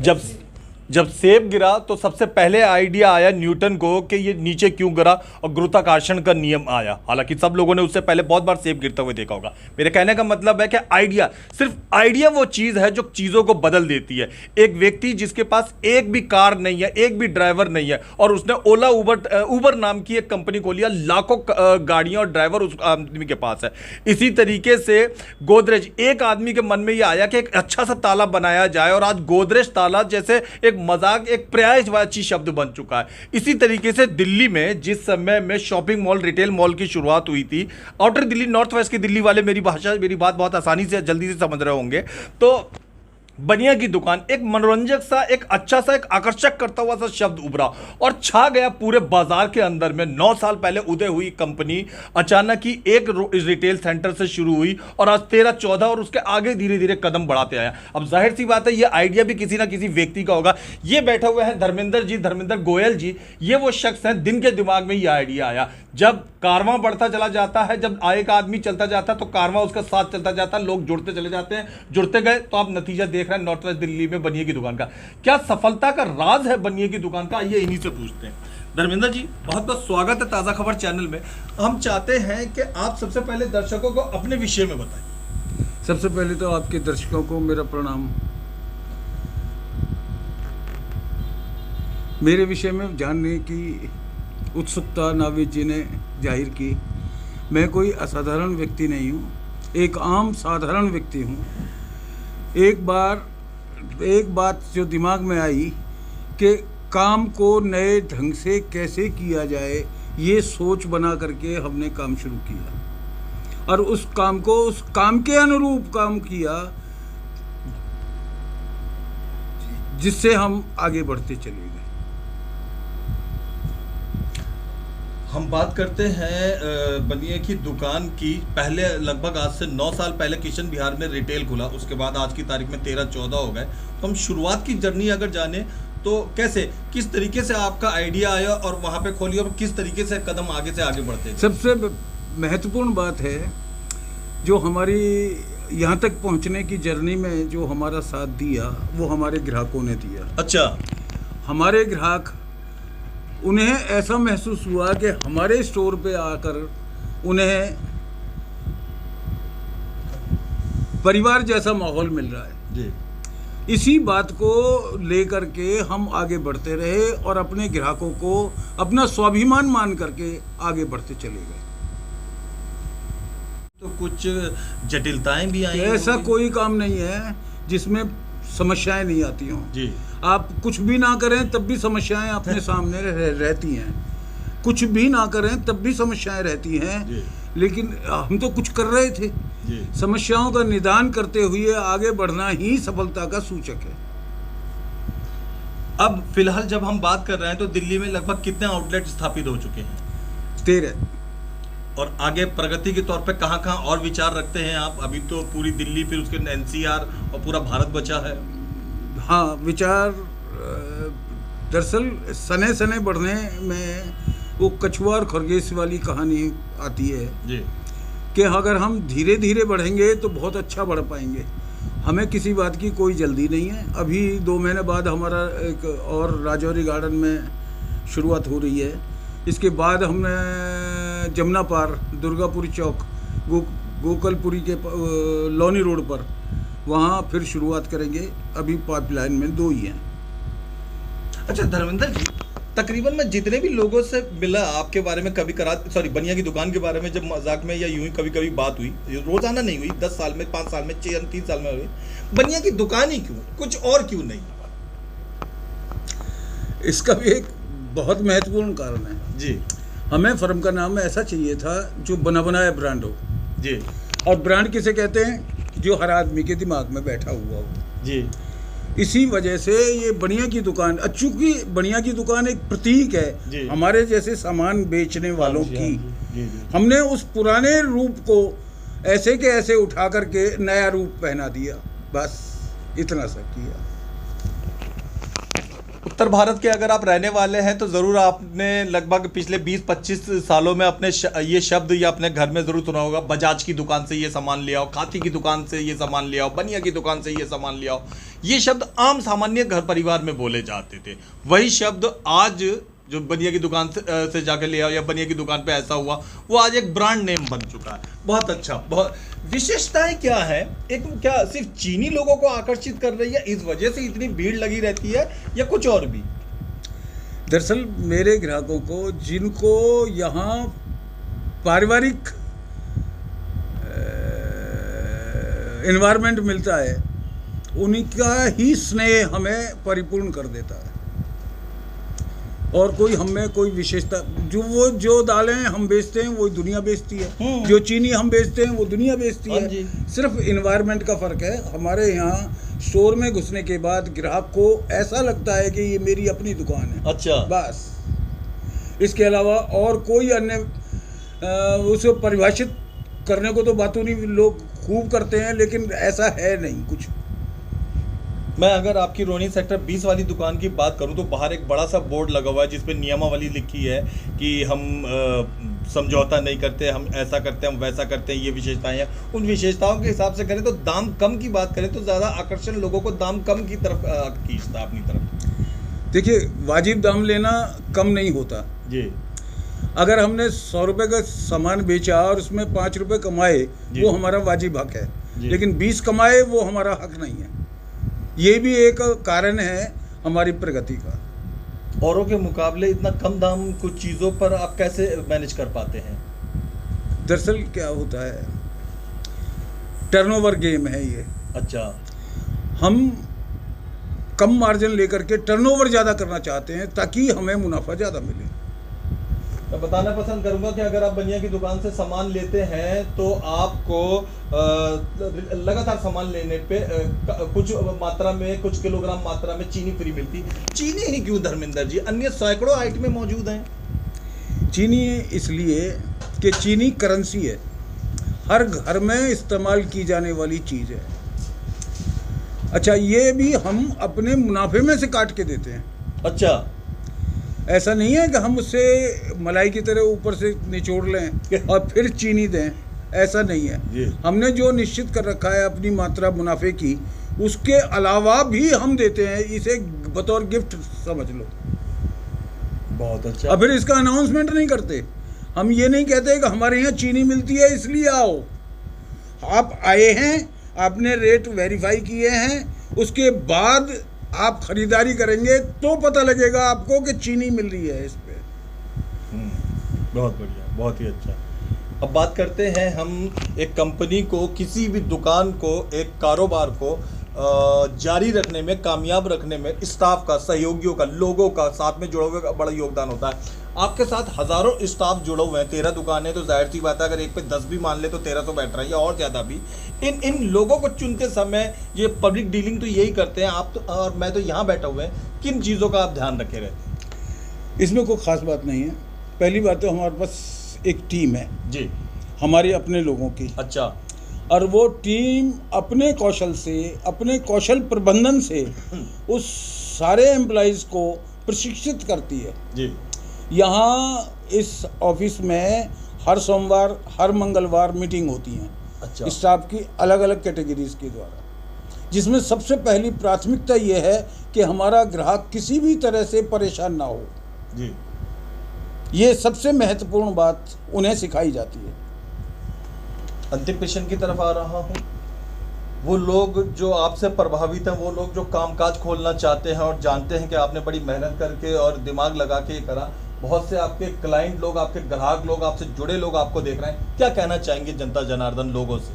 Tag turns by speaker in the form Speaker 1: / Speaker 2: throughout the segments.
Speaker 1: जब जब सेब गिरा तो सबसे पहले आइडिया आया न्यूटन को कि ये नीचे क्यों गिरा, और गुरुत्वाकर्षण का नियम आया। हालांकि सब लोगों ने उससे पहले बहुत बार सेब गिरते हुए देखा होगा। मेरे कहने का मतलब है कि आइडिया, सिर्फ आइडिया वो चीज़ है जो चीज़ों को बदल देती है। एक व्यक्ति जिसके पास एक भी कार नहीं है, एक भी ड्राइवर नहीं है, और उसने ओला उबर नाम की एक कंपनी खोली है, लाखों गाड़ियाँ और ड्राइवर उस आदमी के पास है। इसी तरीके से गोदरेज, एक आदमी के मन में ये आया कि एक अच्छा सा ताला बनाया जाए, और आज गोदरेज ताला जैसे एक मजाक, एक पर्यायवाची शब्द बन चुका है। इसी तरीके से दिल्ली में जिस समय में शॉपिंग मॉल, रिटेल मॉल की शुरुआत हुई थी, आउटर दिल्ली, नॉर्थ वेस्ट की दिल्ली वाले मेरी बात बहुत आसानी से, जल्दी से समझ रहे होंगे। तो बनिया की दुकान एक मनोरंजक सा, एक अच्छा सा, एक आकर्षक करता हुआ सा शब्द उभरा और छा गया पूरे बाजार के अंदर में। 9 साल पहले उदय हुई कंपनी अचानक ही एक रिटेल सेंटर से शुरू हुई और आज 13, 14 और उसके आगे धीरे धीरे कदम बढ़ाते आया। अब जाहिर सी बात है, ये आइडिया भी किसी ना किसी व्यक्ति का होगा। ये बैठे हुए हैं धर्मेंद्र गोयल जी। ये वो शख्स हैं जिनके दिमाग में ये आइडिया आया। जब कारवां बढ़ता चला जाता है, जब एक आदमी चलता जाता है तो कारवां उसका साथ चलता जाता है, लोग जुड़ते चले जाते हैं, जुड़ते गए तो आप नतीजा देख रहे हैं नॉर्थ वेस्ट दिल्ली में बनिए की दुकान का। क्या सफलता का राज है बनिए की दुकान का, ये इन्हीं से पूछते हैं। धर्मेंद्र जी, बहुत बहुत स्वागत है ताज़ा खबर चैनल में। हम चाहते हैं कि आप सबसे पहले दर्शकों को अपने विषय में बताएं।
Speaker 2: सबसे पहले तो आपके दर्शकों को मेरा प्रणाम। मेरे विषय में जानने की उत्सुकता नाविद जी ने जाहिर की। मैं कोई असाधारण व्यक्ति नहीं हूँ, एक आम साधारण व्यक्ति हूँ। एक बात जो दिमाग में आई कि काम को नए ढंग से कैसे किया जाए, ये सोच बना करके हमने काम शुरू किया और उस काम के अनुरूप काम किया, जिससे हम आगे बढ़ते चले गए।
Speaker 1: हम बात करते हैं बनिए की दुकान की। पहले लगभग आज से 9 साल पहले किशन बिहार में रिटेल खुला, उसके बाद आज की तारीख में 13-14 हो गए। तो हम शुरुआत की जर्नी अगर जाने तो कैसे, किस तरीके से आपका आइडिया आया और वहाँ पे खोली, और किस तरीके से कदम आगे से आगे बढ़ते हैं?
Speaker 2: सबसे महत्वपूर्ण बात है, जो हमारी यहाँ तक पहुँचने की जर्नी में जो हमारा साथ दिया वो हमारे ग्राहकों ने दिया।
Speaker 1: अच्छा।
Speaker 2: हमारे ग्राहक, उन्हें ऐसा महसूस हुआ कि हमारे स्टोर पे आकर उन्हें परिवार जैसा माहौल मिल रहा है
Speaker 1: जी।
Speaker 2: इसी बात को लेकर के हम आगे बढ़ते रहे और अपने ग्राहकों को अपना स्वाभिमान मान करके आगे बढ़ते चले गए।
Speaker 1: तो कुछ जटिलताएं भी आई?
Speaker 2: ऐसा कोई काम नहीं है जिसमें समस्याएं नहीं आती हों
Speaker 1: जी।
Speaker 2: आप कुछ भी ना करें तब भी समस्याएं अपने सामने रहती हैं, कुछ भी ना करें तब भी समस्याएं रहती हैं जी। लेकिन हम तो कुछ कर रहे थे जी। समस्याओं का निदान करते हुए आगे बढ़ना ही सफलता का सूचक है।
Speaker 1: अब फिलहाल जब हम बात कर रहे हैं तो दिल्ली में लगभग कितने आउटलेट स्थापित हो चुके हैं?
Speaker 2: 13।
Speaker 1: और आगे प्रगति के तौर पे कहाँ कहाँ और विचार रखते हैं आप? अभी तो पूरी दिल्ली, फिर उसके NCR और पूरा भारत बचा है।
Speaker 2: हाँ, विचार दरअसल सने सने बढ़ने में वो कछुआ और खरगोश वाली कहानी आती है
Speaker 1: जी,
Speaker 2: कि अगर हम धीरे धीरे बढ़ेंगे तो बहुत अच्छा बढ़ पाएंगे। हमें किसी बात की कोई जल्दी नहीं है। अभी 2 महीने बाद हमारा एक और राजौरी गार्डन में शुरुआत हो रही है। इसके बाद हमने जमुना पार, दुर्गापुरी चौक, गोकलपुरी के लोनी रोड पर, वहाँ फिर शुरुआत करेंगे। अभी पाइपलाइन में 2 ही हैं।
Speaker 1: अच्छा धर्मेंद्र जी, तकरीबन मैं जितने भी लोगों से मिला आपके बारे में, कभी बनिया की दुकान के बारे में जब मजाक में या यूं ही कभी कभी बात हुई, रोजाना नहीं हुई, 10 साल में, 5 साल में, 3 साल में हुई, बनिया की दुकान ही क्यों, कुछ और क्यों नहीं?
Speaker 2: इसका भी एक बहुत महत्वपूर्ण कारण है
Speaker 1: जी।
Speaker 2: हमें फर्म का नाम ऐसा चाहिए था जो बना बनाया ब्रांड हो
Speaker 1: जी।
Speaker 2: और ब्रांड किसे कहते हैं? जो हर आदमी के दिमाग में बैठा हुआ हो
Speaker 1: जी।
Speaker 2: इसी वजह से ये बनिया की दुकान, चूंकि बनिया की दुकान एक प्रतीक है हमारे जैसे सामान बेचने वालों की। हमने उस पुराने रूप को ऐसे के ऐसे उठा करके नया रूप पहना दिया, बस इतना सा किया।
Speaker 1: उत्तर भारत के अगर आप रहने वाले हैं तो ज़रूर आपने लगभग पिछले 20-25 सालों में अपने ये शब्द या अपने घर में ज़रूर सुना होगा, बजाज की दुकान से ये सामान ले आओ, खाती की दुकान से ये सामान ले आओ, बनिया की दुकान से ये सामान ले आओ। ये शब्द आम सामान्य घर परिवार में बोले जाते थे। वही शब्द आज जो बनिया की दुकान से जाके ले आओ या बनिया की दुकान पे ऐसा हुआ, वो आज एक ब्रांड नेम बन चुका है। बहुत अच्छा। बहुत विशेषताएं क्या है? एक क्या सिर्फ चीनी लोगों को आकर्षित कर रही है, इस वजह से इतनी भीड़ लगी रहती है, या कुछ और भी?
Speaker 2: दरअसल मेरे ग्राहकों को, जिनको यहाँ पारिवारिक एनवायरनमेंट मिलता है, उनका ही स्नेह हमें परिपूर्ण कर देता है। और कोई हमें कोई विशेषता, जो दालें हम बेचते हैं वो दुनिया बेचती है, जो चीनी हम बेचते हैं वो दुनिया बेचती है। सिर्फ इन्वायरमेंट का फ़र्क है। हमारे यहाँ स्टोर में घुसने के बाद ग्राहक को ऐसा लगता है कि ये मेरी अपनी दुकान है।
Speaker 1: अच्छा।
Speaker 2: बस इसके अलावा और कोई अन्य उसे परिभाषित करने को तो बातों नहीं, लोग खूब करते हैं, लेकिन ऐसा है नहीं कुछ।
Speaker 1: मैं अगर आपकी रोहिणी सेक्टर 20 वाली दुकान की बात करूं तो बाहर एक बड़ा सा बोर्ड लगा हुआ है जिस पे नियमावली लिखी है कि हम समझौता नहीं करते, हम ऐसा करते हैं, हम वैसा करते हैं, ये विशेषताएं हैं। उन विशेषताओं के हिसाब से करें तो दाम कम की बात करें तो ज़्यादा आकर्षण लोगों को दाम कम की तरफ खींचता है अपनी तरफ।
Speaker 2: देखिए, वाजिब दाम लेना कम नहीं होता
Speaker 1: जी।
Speaker 2: अगर हमने 100 रुपये का सामान बेचा और उसमें 5 रुपये कमाए, वो हमारा वाजिब हक है। लेकिन 20 कमाए वो हमारा हक नहीं है। ये भी एक कारण है हमारी प्रगति का।
Speaker 1: औरों के मुकाबले इतना कम दाम कुछ चीज़ों पर आप कैसे मैनेज कर पाते हैं?
Speaker 2: दरअसल क्या होता है, टर्नओवर गेम है ये।
Speaker 1: अच्छा।
Speaker 2: हम कम मार्जिन लेकर के टर्नओवर ज़्यादा करना चाहते हैं ताकि हमें मुनाफा ज़्यादा मिले।
Speaker 1: मैं बताना पसंद करूंगा कि अगर आप बनिया की दुकान से सामान लेते हैं तो आपको लगातार सामान लेने पे कुछ मात्रा में, कुछ किलोग्राम मात्रा में चीनी फ्री मिलती। चीनी ही क्यों धर्मेंद्र जी, अन्य सैकड़ों आइटमें मौजूद हैं।
Speaker 2: चीनी इसलिए कि चीनी करेंसी है, हर घर में इस्तेमाल की जाने वाली चीज़ है। अच्छा, ये भी हम अपने मुनाफे में से काट के देते हैं।
Speaker 1: अच्छा।
Speaker 2: ऐसा नहीं है कि हम उससे मलाई की तरह ऊपर से निचोड़ लें और फिर चीनी दें, ऐसा नहीं है। हमने जो निश्चित कर रखा है अपनी मात्रा मुनाफे की, उसके अलावा भी हम देते हैं। इसे बतौर गिफ्ट समझ लो।
Speaker 1: बहुत अच्छा।
Speaker 2: अब फिर इसका अनाउंसमेंट नहीं करते। हम ये नहीं कहते कि हमारे यहाँ चीनी मिलती है इसलिए आओ। आप आए हैं, आपने रेट वेरीफाई किए हैं, उसके बाद आप खरीदारी करेंगे तो पता लगेगा आपको कि चीनी मिल रही है इस पे।
Speaker 1: बहुत बढ़िया, बहुत ही अच्छा। अब बात करते हैं हम एक कंपनी को, किसी भी दुकान को, एक कारोबार को जारी रखने में, कामयाब रखने में स्टाफ का, सहयोगियों का, लोगों का साथ में जुड़े हुए का बड़ा योगदान होता है। आपके साथ हज़ारों स्टाफ जुड़े हुए हैं, 13 दुकानें, तो जाहिर सी बात है अगर एक पे 10 भी मान ले तो 1300 बैठ रहा है या और ज़्यादा भी। इन लोगों को चुनते समय ये पब्लिक डीलिंग तो यही करते हैं आप तो, और मैं तो यहाँ बैठा हुए हैं, किन चीज़ों का आप ध्यान रखे रहते हैं?
Speaker 2: इसमें कोई ख़ास बात नहीं है। पहली बात तो हमारे पास एक टीम है
Speaker 1: जी,
Speaker 2: हमारे अपने लोगों की।
Speaker 1: अच्छा।
Speaker 2: और वो टीम अपने कौशल से, अपने कौशल प्रबंधन से उस सारे एम्प्लॉइज़ को प्रशिक्षित करती है। जी। यहाँ इस ऑफिस में हर सोमवार, हर मंगलवार मीटिंग होती हैं। अच्छा। स्टाफ की अलग अलग कैटेगरीज के द्वारा, जिसमें सबसे पहली प्राथमिकता ये है कि हमारा ग्राहक किसी भी तरह से परेशान ना हो। जी। ये सबसे महत्वपूर्ण बात उन्हें सिखाई जाती है।
Speaker 1: अंतिम प्रश्न की तरफ आ रहा हूँ। वो लोग जो आपसे प्रभावित हैं, वो लोग जो कामकाज खोलना चाहते हैं और जानते हैं कि आपने बड़ी मेहनत करके और दिमाग लगा के ये करा, बहुत से आपके क्लाइंट लोग, आपके ग्राहक लोग, आपसे जुड़े लोग आपको देख रहे हैं, क्या कहना चाहेंगे जनता जनार्दन लोगों से?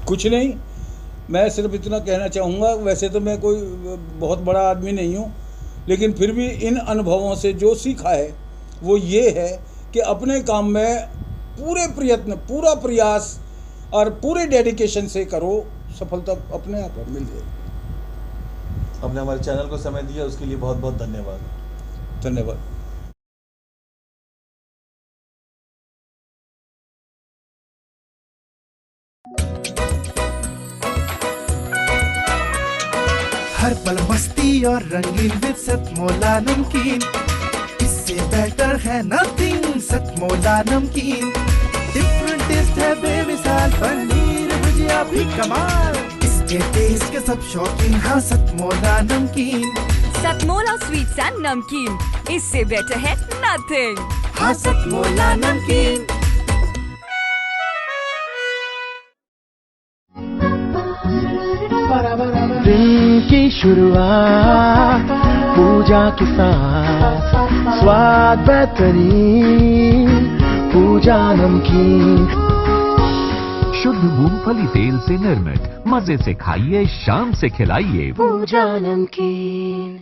Speaker 2: कुछ नहीं, मैं सिर्फ इतना कहना चाहूँगा, वैसे तो मैं कोई बहुत बड़ा आदमी नहीं हूँ, लेकिन फिर भी इन अनुभवों से जो सीखा है वो ये है कि अपने काम में पूरे प्रयत्न, पूरा प्रयास और पूरे डेडिकेशन से करो, सफलता अपने आप मिल जाएगी।
Speaker 1: आपने हमारे चैनल को समय दिया, उसके लिए बहुत बहुत धन्यवाद।
Speaker 2: धन्यवाद।
Speaker 3: हर पल मस्ती और रंगीन विद सतमोला नमकीन, इससे बेटर है नथिंग सतमोला नमकीन। डिफरेंट टेस्ट है बेमिसाल, पनीर भुजिया भी कमाल, इसके टेस्ट के सब शौकीन, हाँ सतमोला नमकीन।
Speaker 4: सतमोला स्वीट्स एंड नमकीन, इससे बेटर है नथिंग,
Speaker 3: हाँ सतमोला नमकीन। दिन की शुरुआत पूजा के साथ, स्वाद बेहतरीन पूजा नमकीन।
Speaker 5: शुद्ध मूंगफली तेल से निर्मित, मजे से खाइए, शाम से खिलाइए
Speaker 3: पूजा नमकीन।